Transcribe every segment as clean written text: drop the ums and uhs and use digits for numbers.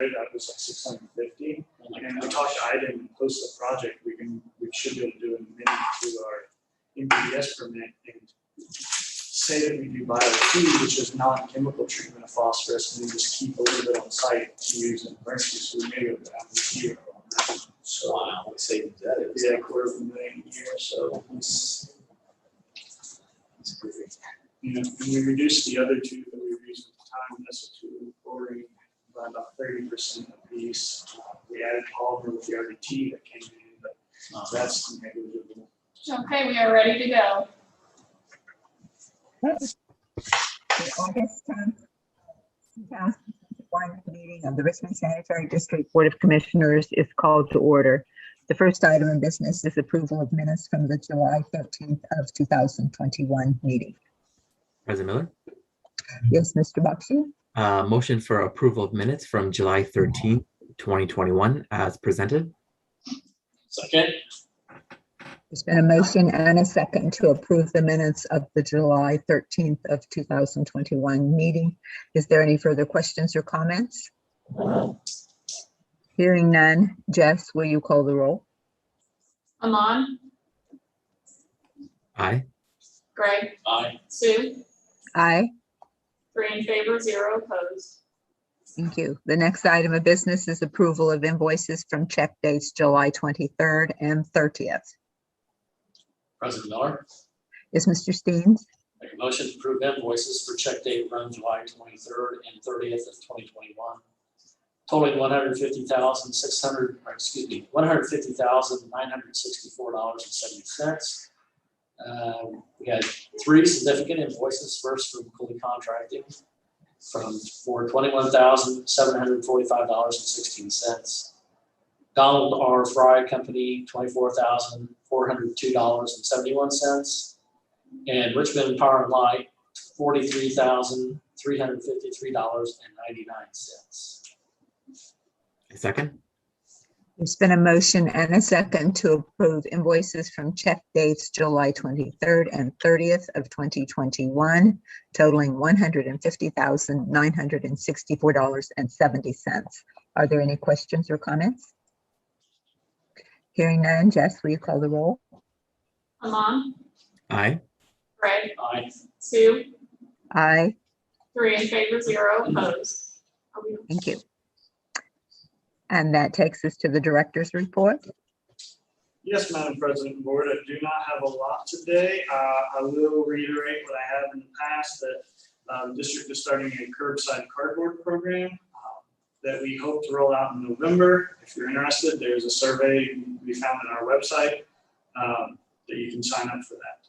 that was like 650. And we talked to Ida and post the project. We should be able to do an amendment to our MPDS permit and say that we do bio-2, which is non-chemical treatment of phosphorus, and we just keep a little bit on site to use in emergency. So we may be able to have a year on that. So Wow, we saved that. yeah, $250,000 a year. So it's perfect. you know, and we reduced the other two that we were using at the time, SO2 chlorine, by about 30% a piece. We added polymer with the RDT that came in, but that's negligible. Okay, we are ready to go. The August 10th, 2021 meeting of the Richmond Sanitary District Board of Commissioners is called to order. The first item of business is approval of minutes from the July 13th of 2021 meeting. President Miller, Yes, Mr. Bakshi. motion for approval of minutes from July 13th, 2021 as presented. Second. There's been a motion and a second to approve the minutes of the July 13th of 2021 meeting. Is there any further questions or comments? Hearing none. Jess, will you call the roll? Amon, Aye. Greg, Aye. Sue, Aye. 3 in favor, 0 opposed. Thank you. The next item of business is approval of invoices from check dates July 23rd and 30th. President Miller, Is Mr. Steens? make a motion to approve invoices for check date run July 23rd and 30th of 2021, totaling $150,964.70. We had 3 significant invoices. First from Cooley Contracting for $21,745.16. Donald R. Fry Company, $24,402.71. And Richmond Power and Light, $43,353.99. A second. There's been a motion and a second to approve invoices from check dates July 23rd and 30th of 2021, totaling $150,964.70. Are there any questions or comments? Hearing none. Jess, will you call the roll? Amon, Aye. Greg, Aye. Sue, Aye. 3 in favor, 0 opposed. Thank you. And that takes us to the director's report. Yes, Madam President and Board, I do not have a lot today. I will reiterate what I have in the past, that the district is starting a curbside cardboard program that we hope to roll out in November. If you're interested, there's a survey we found on our website that you can sign up for that.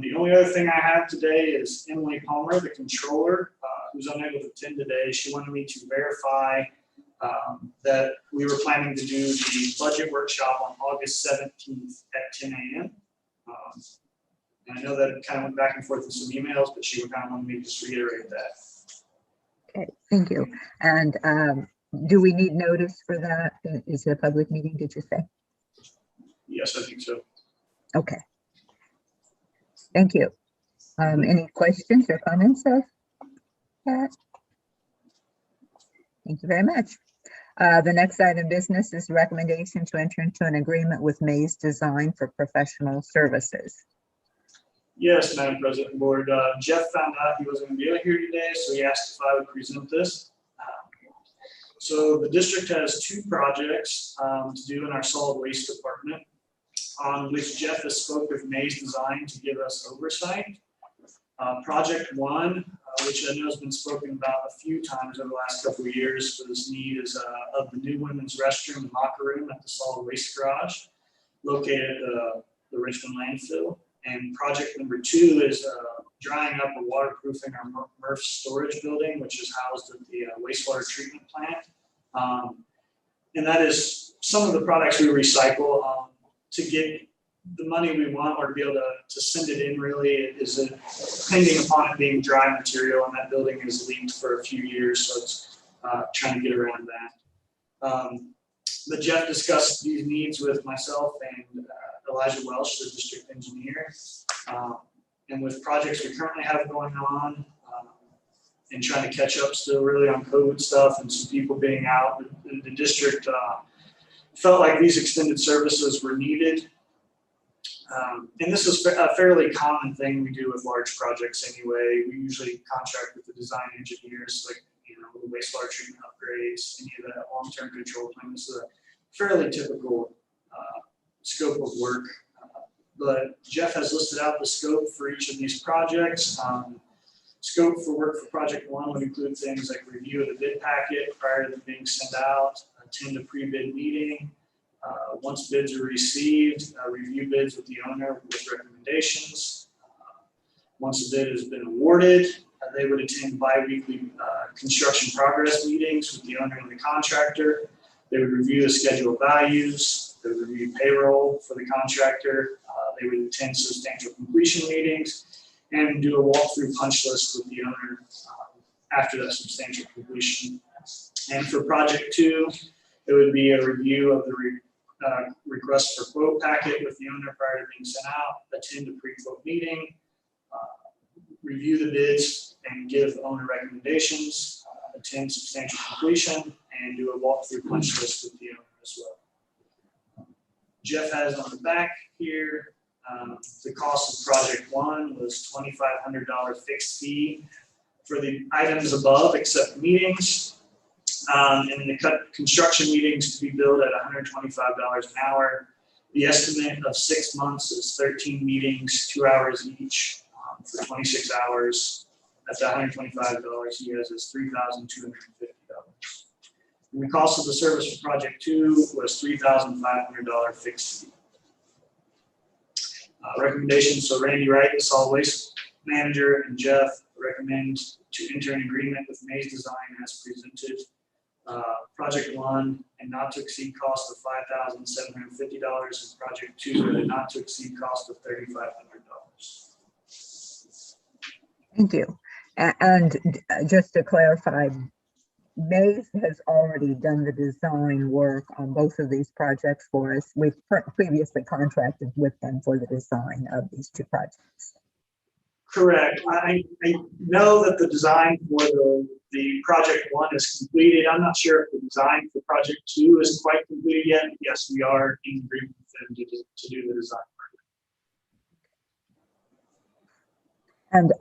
The only other thing I have today is Emily Palmer, the controller, who's unable to attend today. She wanted me to verify that we were planning to do the budget workshop on August 17th at 10 a.m. And I know that it kind of went back and forth in some emails, but she would kind of want me to just reiterate that. Okay, thank you. And do we need notice for that? Is it a public meeting, did you say? Yes, I think so. Okay. Thank you. Any questions or comments of that? Thank you very much. The next item of business is recommendation to enter into an agreement with Maze Design for professional services. Yes, Madam President and Board. Jeff found out he wasn't going to be able to here today, so he asked if I would present this. So the district has 2 projects to do in our solid waste department, on which Jeff has spoke with Maze Design to give us oversight. Project 1, which I know has been spoken about a few times over the last couple of years for this need, is of the new women's restroom and locker room at the solid waste garage located at the Richmond landfill. And project number 2 is drying up and waterproofing our MRF storage building, which is housed at the wastewater treatment plant. And that is some of the products we recycle to get the money we want, or to be able to send it in. Really, it is depending upon it being dry material, and that building has leaked for a few years, so it's trying to get around that. But Jeff discussed these needs with myself and Elijah Welsh, the district engineer. And with projects we currently have going on, and trying to catch up still really on COVID stuff and some people being out. The district felt like these extended services were needed. And this is a fairly common thing we do with large projects anyway. We usually contract with the design engineers, like, the wastewater treatment upgrades, any of that long-term control plan. This is a fairly typical scope of work. But Jeff has listed out the scope for each of these projects. Scope for work for project one would include things like review of the bid packet prior to them being sent out, attend a pre-bid meeting. Once bids are received, review bids with the owner with recommendations. Once the bid has been awarded, they would attend bi-weekly construction progress meetings with the owner and the contractor. They would review the schedule of values. They would review payroll for the contractor. They would attend substantial completion meetings and do a walkthrough punch list with the owner after that substantial completion. And for project two, it would be a review of the request for quote packet with the owner prior to being sent out, attend a pre-quote meeting, review the bids and give owner recommendations, attend substantial completion, and do a walkthrough punch list with the owner as well. Jeff has on the back here, the cost of project one was $2,500 fixed fee for the items above except meetings. And the construction meetings to be billed at $125 an hour. The estimate of 6 months is 13 meetings, 2 hours each for 26 hours. At the $125 he has is $3,250. And the cost of the service for project two was $3,500 fixed fee. Recommendations, so Randy Wright, the solid waste manager, and Jeff recommend to enter an agreement with Maze Design as presented. Project one and not to exceed cost of $5,750 and project two at a not to exceed cost of $3,500. Thank you. And just to clarify, Maze has already done the design work on both of these projects for us. We've previously contracted with them for the design of these two projects. Correct. I know that the design for the project one is completed. I'm not sure if the design for project two is quite completed yet. Yes, we are in agreement with them to do the design. And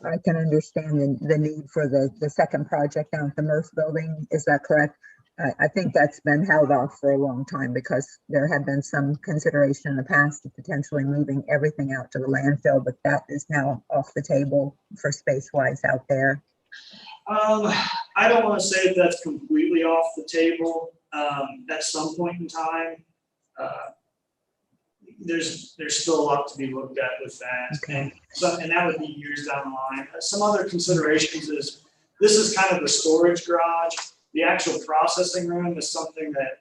I can understand the need for the second project down at the Murph building. Is that correct? I think that's been held off for a long time because there had been some consideration in the past of potentially moving everything out to the landfill, but that is now off the table for space-wise out there. I don't want to say if that's completely off the table. At some point in time, there's still a lot to be looked at with that, Okay. and that would be years down the line. Some other considerations is this is kind of the storage garage. The actual processing room is something that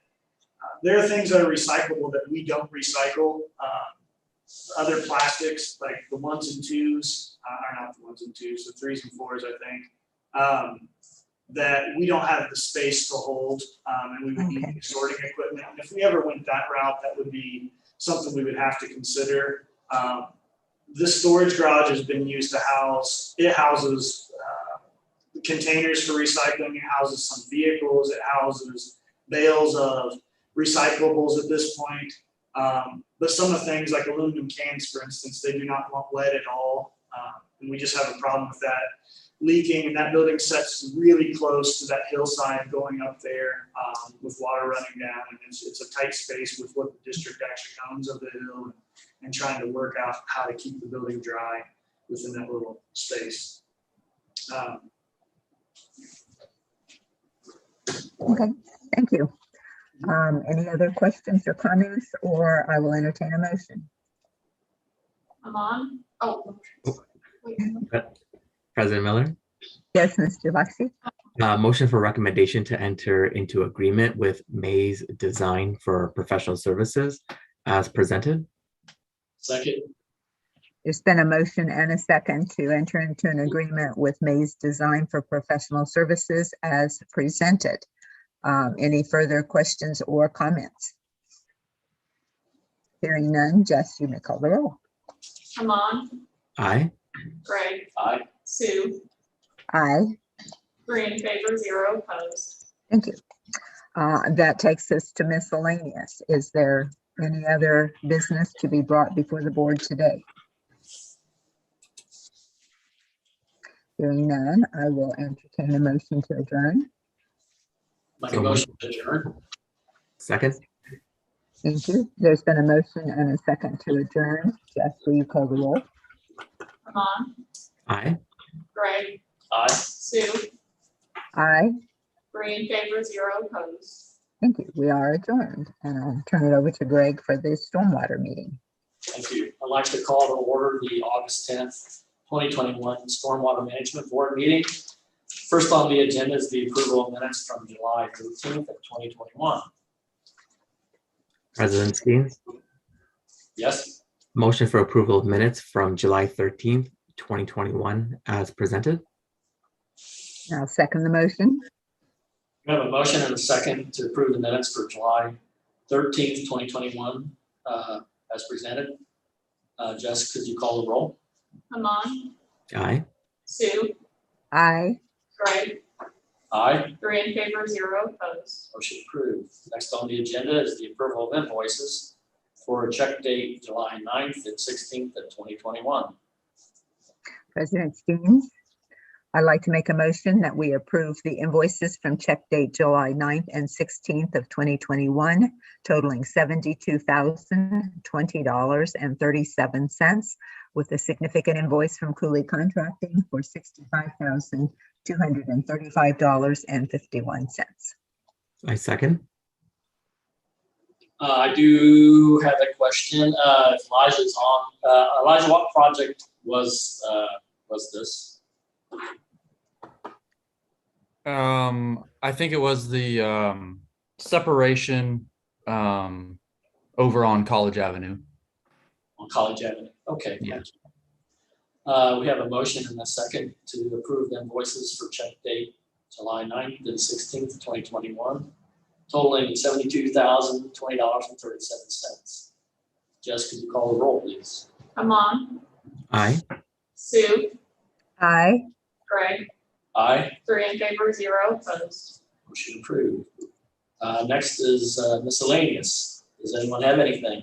there are things that are recyclable that we don't recycle. Other plastics like the ones and twos, are not the ones and twos, the threes and fours, I think, that we don't have the space to hold, and we would need sorting equipment. And if we ever went that route, that would be something we would have to consider. This storage garage has been used to houses containers for recycling, it houses some vehicles, it houses bales of recyclables at this point. But some of the things like aluminum cans, for instance, they do not want lead at all. And we just have a problem with that leaking, and that building sets really close to that hillside going up there with water running down. And it's a tight space with what the district actually owns of the hill and trying to work out how to keep the building dry within that little space. Okay, thank you. Any other questions or comments, or I will entertain a motion? Amon? Oh. Wait. President Miller, Yes, Mr. Lexi? motion for recommendation to enter into agreement with Maze Design for professional services as presented. Second. There's been a motion and a second to enter into an agreement with Maze Design for professional services as presented. Any further questions or comments? Hearing none, Jess, you may call the roll. Amon? Aye. Greg? Aye. Sue, Aye. 3 in favor, 0 opposed. Thank you. That takes us to miscellaneous. Is there any other business to be brought before the board today? Hearing none, I will entertain a motion to adjourn. Make a motion to adjourn. Second. Thank you. There's been a motion and a second to adjourn. Jeff, will you call the roll? Amon, Aye. Greg, Aye. Sue, Aye. 3 in favor, 0 opposed. Thank you. We are adjourned, and I'll turn it over to Greg for the stormwater meeting. Thank you. I'd like to call to order the August 10th, 2021 Stormwater Management Board meeting. First on the agenda is the approval of minutes from July 13th of 2021. President Steens, Yes, motion for approval of minutes from July 13th, 2021 as presented. I'll second the motion. we have a motion and a second to approve the minutes for July 13th, 2021 as presented. Jess, could you call the roll? Amon, Aye. Sue, Aye. Greg, Aye. 3 in favor, 0 opposed. Motion approved. Next on the agenda is the approval of invoices for a check date July 9th and 16th of 2021. President Steens, I'd like to make a motion that we approve the invoices from check date July 9th and 16th of 2021, totaling $72,020.37, with a significant invoice from Cooley Contracting for $65,235.51. I second. I do have a question. If Elijah's on. Elijah, what project was this? I think it was the separation over on College Avenue. On College Avenue. Okay. Yeah. Thank you. We have a motion and a second to approve the invoices for check date July 9th and 16th, 2021, totaling $72,020.37. Jess, could you call the roll, please? Amon, Aye. Sue, Aye. Greg, Aye. 3 in favor, 0 opposed. Motion approved. Next is miscellaneous. Does anyone have anything?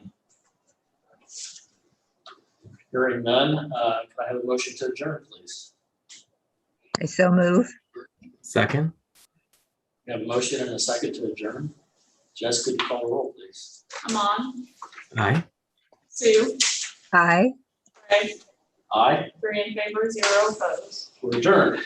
Hearing none, can I have a motion to adjourn, please? I so move. Second. We have a motion and a second to adjourn. Jess, could you call the roll, please? Amon, Aye. Sue, Aye. Greg, Aye. 3 in favor, 0 opposed. We're adjourned.